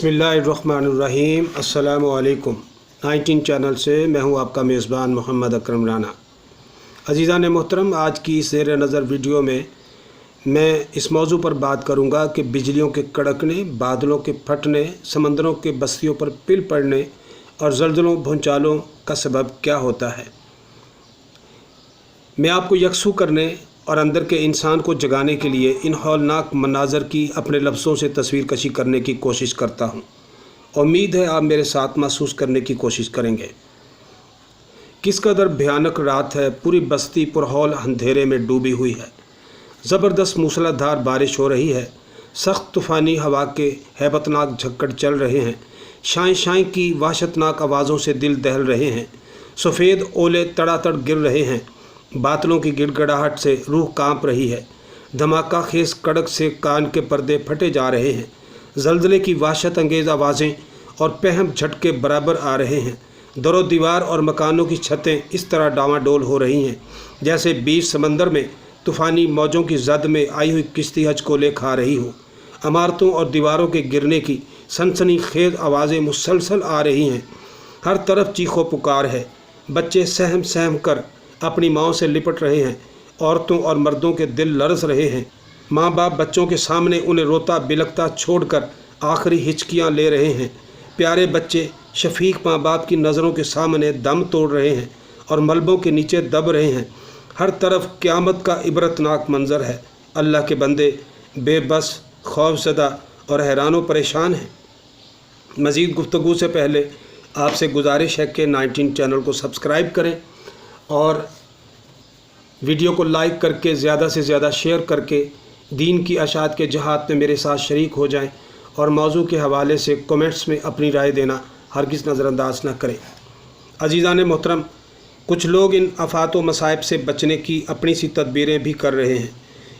बिस्मिल्लाहिर्रहमानिर्रहीम। अस्सलामु अलैकुम। 19 चैनल से मैं हूं आपका मेज़बान मोहम्मद अकरम राना। अज़ीज़ान मोहतरम, आज की इस ज़ेर नज़र वीडियो में मैं इस मौजू पर बात करूंगा कि बिजलियों के कड़कने, बादलों के फटने, समंदरों के बस्तियों पर पिल पड़ने और ज़लज़लों भूचालों का सबब क्या होता है। मैं आपको यकसू करने और अंदर के इंसान को जगाने के लिए इन हौलनाक मनाज़र की अपने लफ्ज़ों से तस्वीर कशी करने की कोशिश करता हूँ। उम्मीद है आप मेरे साथ महसूस करने की कोशिश करेंगे। किस कदर भयानक रात है। पूरी बस्ती पुरहौल अंधेरे में डूबी हुई है। ज़बरदस्त मूसलाधार बारिश हो रही है। सख्त तूफ़ानी हवा के हैबतनाक झक्कड़ चल रहे हैं। शाएं शाएं की वहशतनाक आवाज़ों से दिल दहल रहे हैं। सफ़ेद ओले तड़ातड़ गिर रहे हैं। बादलों की गिड़गड़ाहट से रूह कांप रही है। धमाका खेज कड़क से कान के पर्दे फटे जा रहे हैं। ज़लज़ले की वहशत अंगेज़ आवाज़ें और पहम झटके बराबर आ रहे हैं। दरो दीवार और मकानों की छतें इस तरह डावाडोल हो रही हैं जैसे बीच समंदर में तूफ़ानी मौजों की जद में आई हुई किश्ती हचकोले खा रही हो। इमारतों और दीवारों के गिरने की सनसनी खेज आवाज़ें मुसलसल आ रही हैं। हर तरफ चीखो पुकार है। बच्चे सहम सहम कर अपनी माँओं से लिपट रहे हैं। औरतों और मर्दों के दिल लरस रहे हैं। माँ बाप बच्चों के सामने उन्हें रोता बिलखता छोड़कर आखिरी हिचकियाँ ले रहे हैं। प्यारे बच्चे शफीक माँ बाप की नज़रों के सामने दम तोड़ रहे हैं और मलबों के नीचे दब रहे हैं। हर तरफ क़यामत का इबरतनाक मंज़र है। अल्लाह के बंदे बेबस, खौफज़दा और हैरान व परेशान हैं। मज़ीद गुफ्तगू से पहले आपसे गुजारिश है कि 19 चैनल को सब्सक्राइब करें और वीडियो को लाइक करके ज़्यादा से ज़्यादा शेयर करके दीन की अशात के जहाद में मेरे साथ शरीक हो जाएं और मौजू के हवाले से कमेंट्स में अपनी राय देना हरगिज़ नज़रअंदाज न करें। अज़ीज़ान मोहतरम, कुछ लोग इन आफात व मसाइब से बचने की अपनी सी तदबीरें भी कर रहे हैं।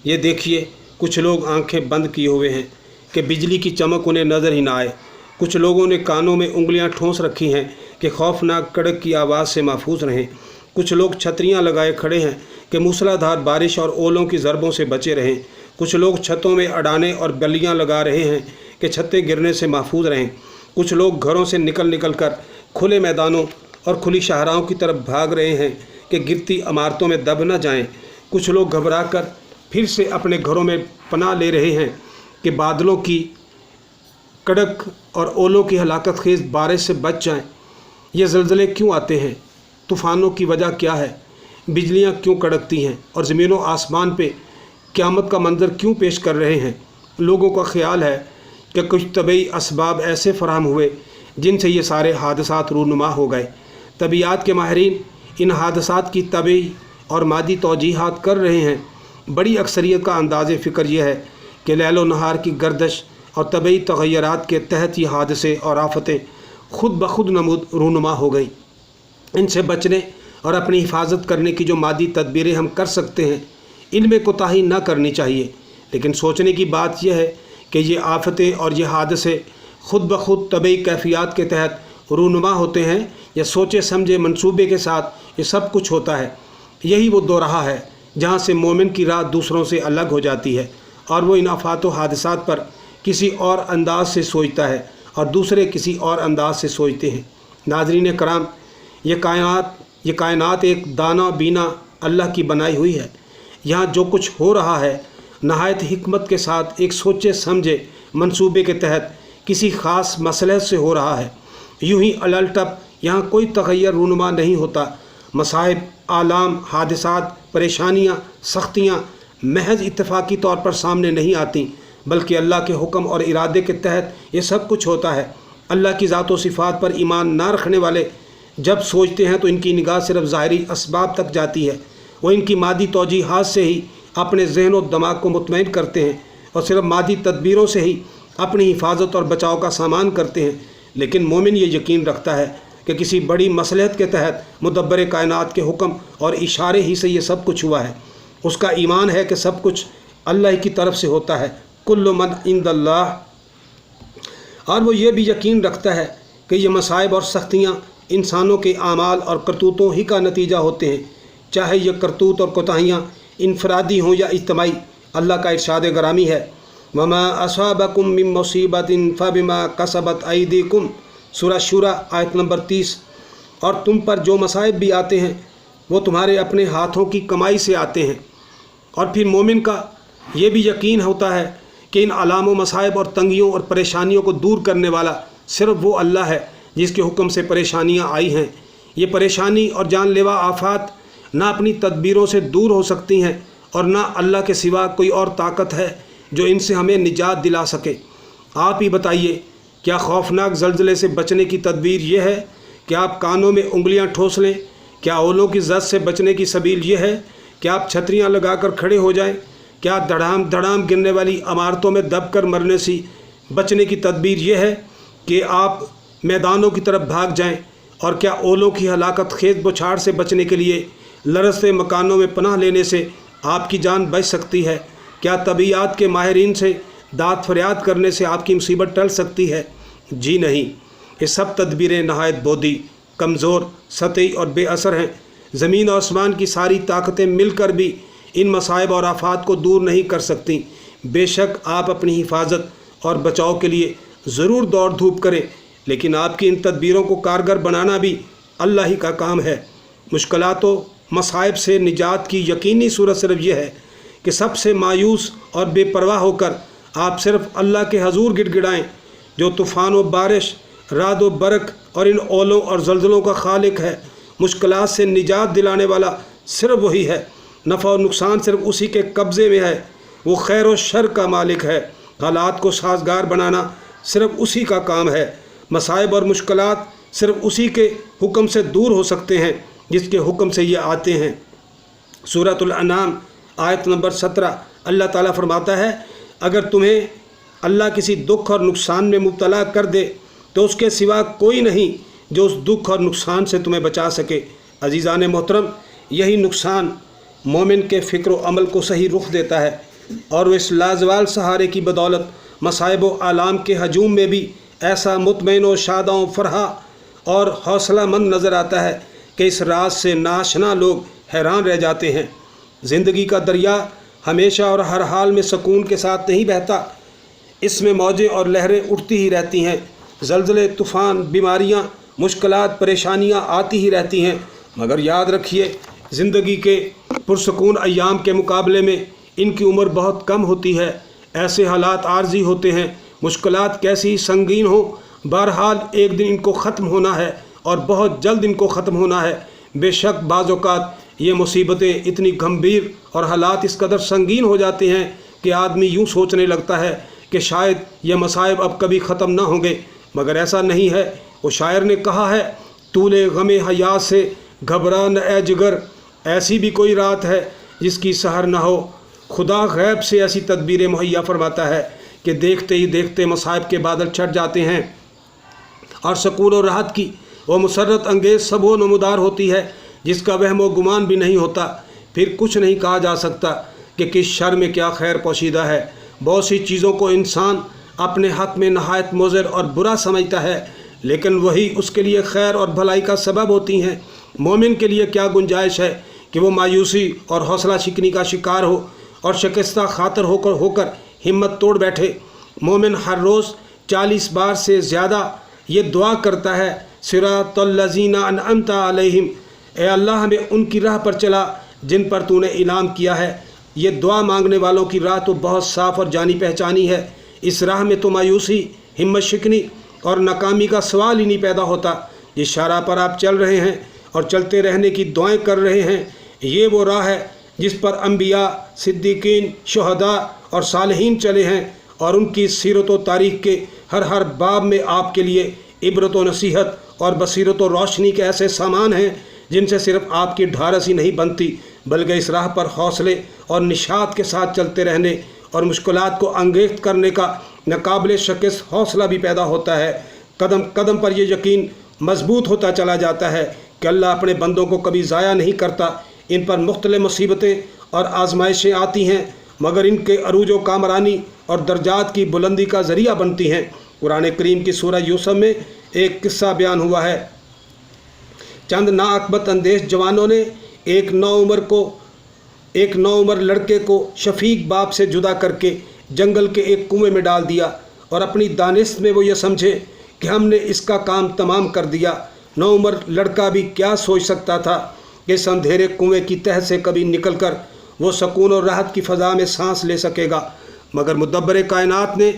ये देखिए, कुछ लोग आंखें बंद किए हुए हैं कि बिजली की चमक उन्हें नज़र ही ना आए। कुछ लोगों ने कानों में उंगलियां ठोंस रखी हैं कि खौफनाक कड़क की आवाज़ से महफूज रहें। कुछ लोग छतरियां लगाए खड़े हैं कि मूसलाधार बारिश और ओलों की ज़रबों से बचे रहें। कुछ लोग छतों में अडाने और बल्लियां लगा रहे हैं कि छतें गिरने से महफूज रहें। कुछ लोग घरों से निकल कर खुले मैदानों और खुली शाहराहों की तरफ भाग रहे हैं कि गिरती इमारतों में दब न जाएं। कुछ लोग घबरा कर फिर से अपने घरों में पनाह ले रहे हैं कि बादलों की कड़क और ओलों की हलाकत खेज बारिश से बच जाएं। ये ज़लज़ले क्यों आते हैं? तूफ़ानों की वजह क्या है? बिजलियां क्यों कड़कती हैं और ज़मीन व आसमान पे क़यामत का मंज़र क्यों पेश कर रहे हैं? लोगों का ख्याल है कि कुछ तबई असबाब ऐसे फ़राहम हुए जिनसे ये सारे हादसात रूनुमा हो गए। तबीयात के माहिरीन इन हादसात की तबई और मादी तौजीहात कर रहे हैं। बड़ी अक्सरियत का अंदाज़ फ़िक्र यह है कि लैलो नहार की गर्दश और तबई तग़य्युरात के तहत ये हादसे और आफ़तें खुद ब खुद नमूद रूनुमा हो गई। इनसे बचने और अपनी हिफाजत करने की जो मादी तदबीरें हम कर सकते हैं, इनमें कोताही न करनी चाहिए। लेकिन सोचने की बात यह है कि ये आफतें और ये हादसे खुद ब खुद तबई कैफियत के तहत रूनुमा होते हैं या सोचे समझे मंसूबे के साथ ये सब कुछ होता है। यही वो दोराहा है जहाँ से मोमिन की राह दूसरों से अलग हो जाती है और वो इन आफात व हादसात पर किसी और अंदाज से सोचता है और दूसरे किसी और अंदाज से सोचते हैं। नाज़रीन कराम, ये कायनात एक दाना बीना अल्लाह की बनाई हुई है। यहाँ जो कुछ हो रहा है नहायत हिकमत के साथ एक सोचे समझे मंसूबे के तहत किसी ख़ास मसलहत से हो रहा है। यूँ ही अलटप यहाँ कोई तग़य्युर रूनुमा नहीं होता। मसाइब, आलाम, हादसात, परेशानियाँ, सख्तियाँ महज इत्तफ़ाक़ी तौर पर सामने नहीं आती, बल्कि अल्लाह के हुक्म और इरादे के तहत ये सब कुछ होता है। अल्लाह की ज़ात व सिफ़ात पर ईमान ना रखने वाले जब सोचते हैं तो इनकी निगाह सिर्फ ज़ाहिरी असबाब तक जाती है। वो इनकी मादी तौजीहात से ही अपने ज़हन और दिमाग को मुतमईन करते हैं और सिर्फ मादी तदबीरों से ही अपनी हिफाजत और बचाव का सामान करते हैं। लेकिन मोमिन ये यकीन रखता है कि किसी बड़ी मसलहत के तहत मुदब्बर कायनात के हुक्म और इशारे ही से ये सब कुछ हुआ है। उसका ईमान है कि सब कुछ अल्लाह की तरफ से होता है। कुल्लु मन इंदल्लाह। और वो ये भी यकीन रखता है कि ये मसाइब और सख्तियाँ इंसानों के आमाल और करतूतों ही का नतीजा होते हैं, चाहे ये करतूत और कोताहियाँ इनफरादी हों या इज्तमाई। अल्लाह का इरशाद गरामी है वमा असाबकुम मिन मुसीबतिन फबिमा कसबत ऐदीकुम, सूरह शूरा आयत नंबर 30। और तुम पर जो मसाइब भी आते हैं वो तुम्हारे अपने हाथों की कमाई से आते हैं। और फिर मोमिन का ये भी यकीन होता है कि इन अलामों, मसाइब और तंगियों और परेशानियों को दूर करने वाला सिर्फ वो अल्लाह है जिसके हुक्म से परेशानियां आई हैं। ये परेशानी और जानलेवा आफात ना अपनी तदबीरों से दूर हो सकती हैं और ना अल्लाह के सिवा कोई और ताकत है जो इनसे हमें निजात दिला सके। आप ही बताइए, क्या खौफनाक ज़लज़ले से बचने की तदबीर ये है कि आप कानों में उंगलियां ठोस लें? क्या ओलों की ज़द से बचने की सबील ये है कि आप छतरियां लगाकर खड़े हो जाएं? क्या धड़ाम धड़ाम गिरने वाली इमारतों में दबकर मरने से बचने की तदबीर ये है कि आप मैदानों की तरफ भाग जाएं? और क्या ओलों की हलाकत खेत बौछार से बचने के लिए लरज़ते मकानों में पनाह लेने से आपकी जान बच सकती है? क्या तबीयात के माहिरीन से दाद फरियाद करने से आपकी मुसीबत टल सकती है? जी नहीं। ये सब तदबीरें नहायत बोदी, कमज़ोर, सतही और बेअसर हैं। ज़मीन और आसमान की सारी ताकतें मिलकर भी इन मसाइब और आफात को दूर नहीं कर सकती। बेशक आप अपनी हिफाजत और बचाव के लिए ज़रूर दौड़ धूप करें, लेकिन आपकी इन तदबीरों को कारगर बनाना भी अल्लाह ही का काम है। मुश्किलात व मसाइब से निजात की यकीनी सूरत सिर्फ यह है कि सबसे मायूस और बेपरवाह होकर आप सिर्फ अल्लाह के हजूर गिड़गिड़ाएँ, जो तूफ़ान व बारिश, राद व बरक और इन ओलों और ज़लज़लों का खालिक है। मुश्किलात से निजात दिलाने वाला सिर्फ वही है। नफ़ा और नुकसान सिर्फ उसी के कब्ज़े में है। वो खैर व शर का मालिक है। हालात को साजगार बनाना सिर्फ उसी का काम है। मसाइब और मुश्किलात सिर्फ उसी के हुक्म से दूर हो सकते हैं जिसके हुक्म से ये आते हैं। सूरतुल अनाम आयत नंबर 17 अल्लाह ताला फरमाता है, अगर तुम्हें अल्लाह किसी दुख और नुकसान में मुब्तला कर दे तो उसके सिवा कोई नहीं जो उस दुख और नुकसान से तुम्हें बचा सके। अजीज़ान मोहतरम, यही नुकसान मोमिन के फ़िक्र व अमल को सही रुख देता है और वह इस लाजवाल सहारे की बदौलत मसाइब व आलाम के हजूम में भी ऐसा मुतमईन व शादा व फरहा और हौसला मंद नज़र आता है कि इस राज से नाशना लोग हैरान रह जाते हैं। ज़िंदगी का दरिया हमेशा और हर हाल में सुकून के साथ नहीं बहता। इसमें मौजें और लहरें उठती ही रहती हैं। ज़लज़ले, तूफ़ान, बीमारियाँ, मुश्किलात, परेशानियाँ आती ही रहती हैं। मगर याद रखिए, ज़िंदगी के पुरसकून अय्याम के मुकाबले में इनकी उम्र बहुत कम होती है। ऐसे हालात आर्जी होते हैं, मुश्किलात कैसी ही संगीन हो, बहरहाल एक दिन इनको ख़त्म होना है और बहुत जल्द इनको ख़त्म होना है। बेशक बाज़ औक़ात ये मुसीबतें इतनी गंभीर और हालात इस कदर संगीन हो जाते हैं कि आदमी यूँ सोचने लगता है कि शायद ये मसाइब अब कभी ख़त्म ना होंगे, मगर ऐसा नहीं है। वो शायर ने कहा है, तूले गमे हयात से घबरा न ए जिगर, ऐसी भी कोई रात है जिसकी सहर ना हो। खुदा गैब से ऐसी तदबीरें मुहैया फरमाता है कि देखते ही देखते मसाइब के बादल छट जाते हैं और सुकून और राहत की वो मुसर्रत अंगेज़ सबो नमूदार होती है जिसका वहम व गुमान भी नहीं होता। फिर कुछ नहीं कहा जा सकता कि किस शर में क्या खैर पोशीदा है। बहुत सी चीज़ों को इंसान अपने हक़ में नहायत मुज़र और बुरा समझता है, लेकिन वही उसके लिए खैर और भलाई का सबब होती हैं। मोमिन के लिए क्या गुंजाइश है कि वो मायूसी और हौसला शिकनी का शिकार हो और शिकस्ता खातर होकर हिम्मत तोड़ बैठे। मोमिन हर रोज़ 40 बार से ज़्यादा ये दुआ करता है, सिरातल्लज़ीना अनअमता अलैहिम, ए अल्लाह हमें उनकी राह पर चला जिन पर तूने इनाम किया है। ये दुआ मांगने वालों की राह तो बहुत साफ़ और जानी पहचानी है। इस राह में तो मायूसी, हिम्मत शिकनी और नाकामी का सवाल ही नहीं पैदा होता। जिस शारा पर आप चल रहे हैं और चलते रहने की दुआएं कर रहे हैं, ये वो राह है जिस पर अम्बिया, सिद्दीकीन, शुहदा और सालिहीन चले हैं और उनकी सीरत व तारीख़ के हर बाब में आपके लिए इबरत व नसीहत और बसीरत व रोशनी के ऐसे सामान हैं जिनसे सिर्फ आपकी ढारस ही नहीं बनती, बल्कि इस राह पर हौसले और निशात के साथ चलते रहने और मुश्किलात को अंगेज़ करने का नाकाबिले शिकस्त हौसला भी पैदा होता है। कदम कदम पर यह यकीन मजबूत होता चला जाता है कि अल्लाह अपने बंदों को कभी ज़ाया नहीं करता। इन पर मुख्तलिफ मुसीबतें और आजमाइशें आती हैं, मगर इनके अरूज व कामरानी और दर्जात की बुलंदी का ज़रिया बनती हैं। कुरान करीम की सूरह यूसुफ में एक किस्सा बयान हुआ है। चंद नाअक्बत अंदेश जवानों ने एक नौ उम्र लड़के को शफीक बाप से जुदा करके جنگل کے ایک کنویں میں ڈال دیا اور اپنی دانست میں وہ یہ سمجھے کہ ہم نے اس کا کام تمام کر دیا۔ نوعمر لڑکا بھی کیا سوچ سکتا تھا کہ اس اندھیرے کنویں کی تہہ سے کبھی نکل کر وہ سکون اور راحت کی فضا میں سانس لے سکے گا، مگر مدبر کائنات نے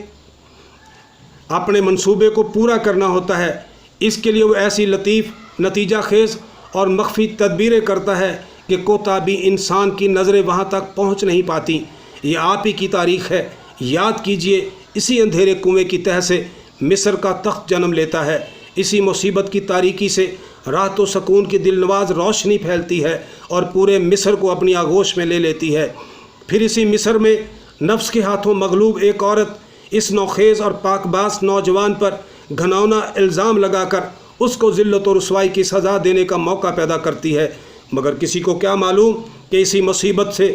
اپنے منصوبے کو پورا کرنا ہوتا ہے۔ اس کے لیے وہ ایسی لطیف، نتیجہ خیز اور مخفی تدبیریں کرتا ہے کہ کوتاہی انسان کی نظریں وہاں تک پہنچ نہیں پاتی۔ یہ آپ ہی کی تاریخ ہے۔ یاد کیجئے، اسی اندھیرے کنویں کی تہہ سے مصر کا تخت جنم لیتا ہے۔ اسی مصیبت کی تاریکی سے راحت و سکون کی دل نواز روشنی پھیلتی ہے اور پورے مصر کو اپنی آغوش میں لے لیتی ہے۔ پھر اسی مصر میں نفس کے ہاتھوں مغلوب ایک عورت اس نوخیز اور پاک باز نوجوان پر گھناؤنا الزام لگا کر اس کو ذلت و رسوائی کی سزا دینے کا موقع پیدا کرتی ہے، مگر کسی کو کیا معلوم کہ اسی مصیبت سے،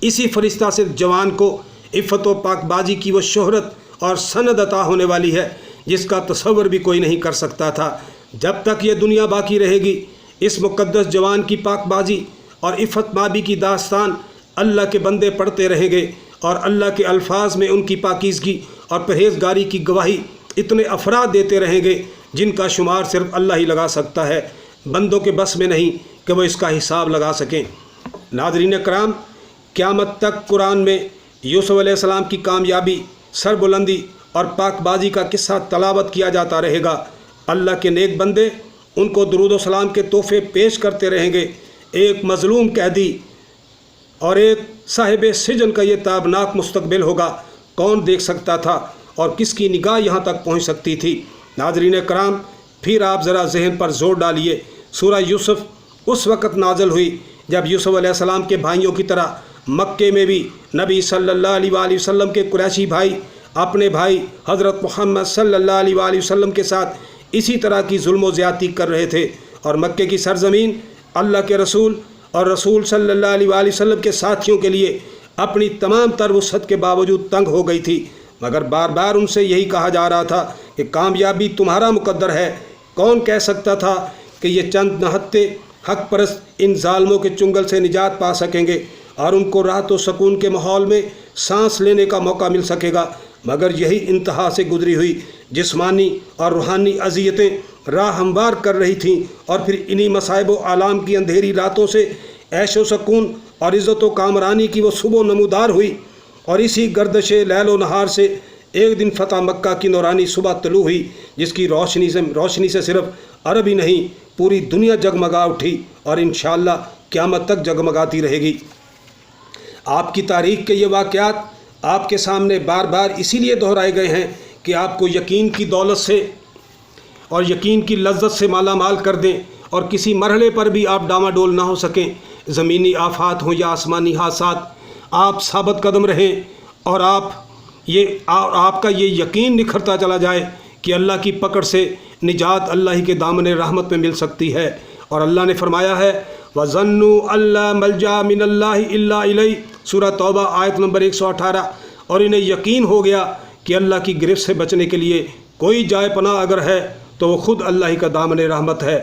اسی فرشتہ سے جوان کو عفت و پاک بازی کی وہ شہرت اور سند عطا ہونے والی ہے جس کا تصور بھی کوئی نہیں کر سکتا تھا۔ جب تک یہ دنیا باقی رہے گی، اس مقدس جوان کی پاک بازی اور عفت مابی کی داستان اللہ کے بندے پڑھتے رہیں گے، اور اللہ کے الفاظ میں ان کی پاکیزگی اور پرہیزگاری کی گواہی اتنے افراد دیتے رہیں گے جن کا شمار صرف اللہ ہی لگا سکتا ہے، بندوں کے بس میں نہیں کہ وہ اس کا حساب لگا سکیں۔ ناظرین کرام، قیامت تک قرآن میں یوسف علیہ السلام کی کامیابی، سربلندی اور پاک بازی کا قصہ تلاوت کیا جاتا رہے گا۔ اللہ کے نیک بندے ان کو درود و سلام کے تحفے پیش کرتے رہیں گے۔ ایک مظلوم قیدی اور ایک صاحب سجن کا یہ تابناک مستقبل ہوگا، کون دیکھ سکتا تھا اور کس کی نگاہ یہاں تک پہنچ سکتی تھی؟ ناظرین کرام، پھر آپ ذرا ذہن پر زور ڈالیے، سورہ یوسف اس وقت نازل ہوئی جب یوسف علیہ السلام کے بھائیوں کی طرح مکے میں بھی نبی صلی اللہ علیہ وآلہ وسلم کے قریشی بھائی اپنے بھائی حضرت محمد صلی اللہ علیہ وآلہ وسلم کے ساتھ اسی طرح کی ظلم و زیادتی کر رہے تھے، اور مکے کی سرزمین اللہ کے رسول اور رسول صلی اللہ علیہ وآلہ وسلم کے ساتھیوں کے لیے اپنی تمام تر وسعت کے باوجود تنگ ہو گئی تھی، مگر بار بار ان سے یہی کہا جا رہا تھا کہ کامیابی تمہارا مقدر ہے۔ کون کہہ سکتا تھا کہ یہ چند نہتے حق پرست ان ظالموں کے چنگل سے نجات پا سکیں گے اور ان کو راحت و سکون کے ماحول میں سانس لینے کا موقع مل سکے گا، مگر یہی انتہا سے گزری ہوئی جسمانی اور روحانی اذیتیں راہ ہموار کر رہی تھیں، اور پھر انہی مصائب و آلام کی اندھیری راتوں سے عیش و سکون اور عزت و کامرانی کی وہ صبح نمودار ہوئی، اور اسی گردش لیل و نہار سے ایک دن فتح مکہ کی نورانی صبح طلوع ہوئی جس کی روشنی سے صرف عرب ہی نہیں پوری دنیا جگمگا اٹھی اور انشاءاللہ قیامت تک جگمگاتی رہے گی۔ آپ کی تاریخ کے یہ واقعات آپ کے سامنے بار بار اسی لیے دہرائے گئے ہیں کہ آپ کو یقین کی دولت سے اور یقین کی لذت سے مالا مال کر دیں اور کسی مرحلے پر بھی آپ ڈاواڈول نہ ہو سکیں۔ زمینی آفات ہوں یا آسمانی حادثات، آپ ثابت قدم رہیں اور آپ کا یہ یقین نکھرتا چلا جائے کہ اللہ کی پکڑ سے نجات اللہ ہی کے دامن رحمت میں مل سکتی ہے۔ اور اللہ نے فرمایا ہے وَظَنُّوا أَلَّا مَلْجَأَ مِنَ اللَّهِ إِلَّا إِلَيْهِ، سورہ توبہ آیت نمبر 118۔ اور انہیں یقین ہو گیا کہ اللہ کی گرفت سے بچنے کے لیے کوئی جائے پناہ اگر ہے تو وہ خود اللہ ہی کا دامن رحمت ہے۔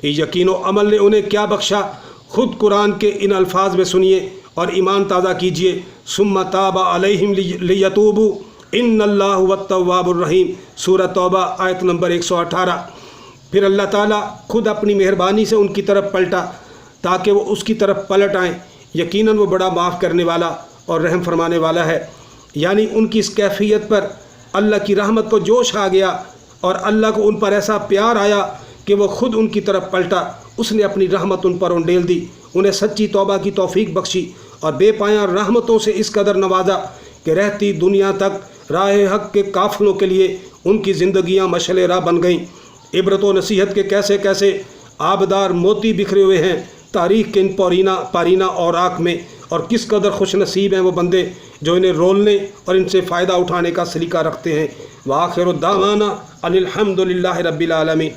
یقین و عمل نے انہیں کیا بخشا، خود قرآن کے ان الفاظ میں سنیے اور ایمان تازہ کیجیے۔ ثم تاب علیہم لیتوبوا ان اللہ هو التواب الرحیم، سورہ توبہ آیت نمبر 118۔ پھر اللہ تعالیٰ خود اپنی مہربانی سے ان کی طرف پلٹا تاکہ وہ اس کی طرف پلٹ آئیں۔ یقیناً وہ بڑا معاف کرنے والا اور رحم فرمانے والا ہے۔ یعنی ان کی اس کیفیت پر اللہ کی رحمت کو جوش آ گیا اور اللہ کو ان پر ایسا پیار آیا کہ وہ خود ان کی طرف پلٹا، اس نے اپنی رحمت ان پر انڈیل دی، انہیں سچی توبہ کی توفیق بخشی اور بے پایاں رحمتوں سے اس قدر نوازا کہ رہتی دنیا تک راہ حق کے قافلوں کے لیے ان کی زندگیاں مشعل راہ بن گئیں۔ عبرت و نصیحت کے کیسے کیسے آبدار موتی بکھرے ہوئے ہیں تاریخ کے ان پارینہ اوراق میں، اور کس قدر خوش نصیب ہیں وہ بندے جو انہیں رولنے اور ان سے فائدہ اٹھانے کا سلیقہ رکھتے ہیں۔ وآخر دعوانا ان الحمد للہ رب العالمین۔